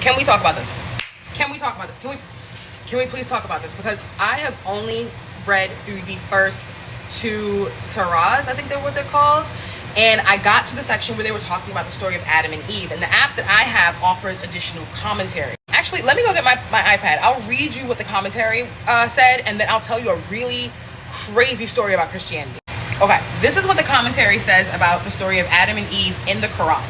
Can we talk about this? Can we talk about this? Can we please talk about this? Because I have only read through the first two surahs, I think they're what they're called. And I got to the section where they were talking about the story of Adam and Eve. And the app that I have offers additional commentary. Actually, let me go get my iPad. I'll read you what the commentary said, and then I'll tell you a really crazy story about Christianity. Okay, this is what the commentary says about the story of Adam and Eve in the Quran.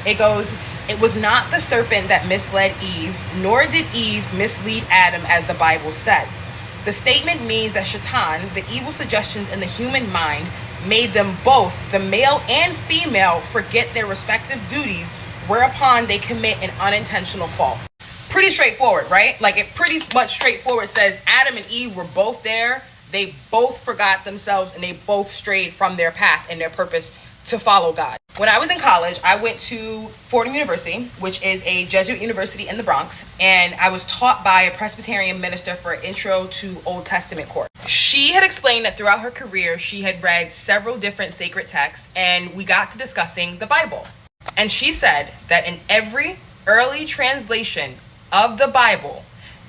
It goes, "It was not the serpent that misled Eve, nor did Eve mislead Adam as the Bible says. The statement means that Shaitan, the evil suggestions in the human mind, made them both, the male and female, forget their respective duties, whereupon they commit an unintentional fault." Pretty straightforward, right? Like, it pretty much straightforward says Adam and Eve were both there. They both forgot themselves and they both strayed from their path and their purpose to follow God. When I was in college, I went to Fordham University, which is a Jesuit university in the Bronx, and I was taught by a Presbyterian minister for Intro to Old Testament course. She had explained that throughout her career, she had read several different sacred texts, and we got to discussing the Bible. And she said that in every early translation of the Bible,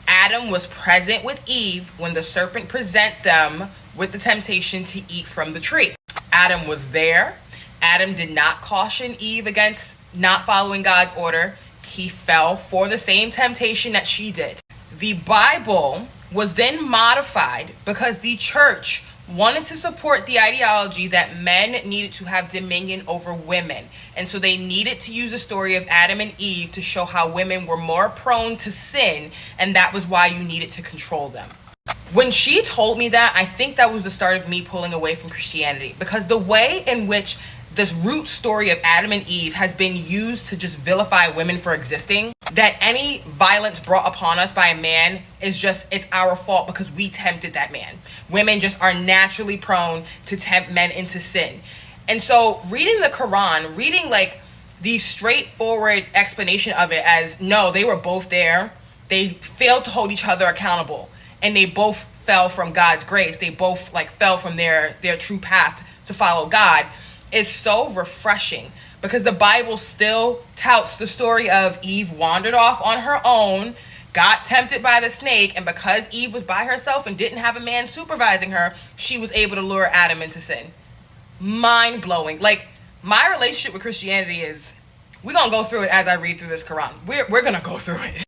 Adam was present with Eve when the serpent presented them with the temptation to eat from the tree. Adam was there. Adam did not caution Eve against not following God's order. He fell for the same temptation that she did. The Bible was then modified because the church wanted to support the ideology that men needed to have dominion over women. And so they needed to use the story of Adam and Eve to show how women were more prone to sin, and that was why you needed to control them. When she told me that, I think that was the start of me pulling away from Christianity, because the way in which this root story of Adam and Eve has been used to just vilify women for existing, that any violence brought upon us by a man is just, it's our fault because we tempted that man. Women just are naturally prone to tempt men into sin. And so reading the Quran, reading like the straightforward explanation of it as, no, they were both there. They failed to hold each other accountable, and they both fell from God's grace. They both like fell from their true path to follow God, is so refreshing, because the Bible still touts the story of Eve wandered off on her own, got tempted by the snake, and because Eve was by herself and didn't have a man supervising her, she was able to lure Adam into sin. Mind-blowing. Like, my relationship with Christianity is, we're gonna go through it as I read through this Quran. We're gonna go through it.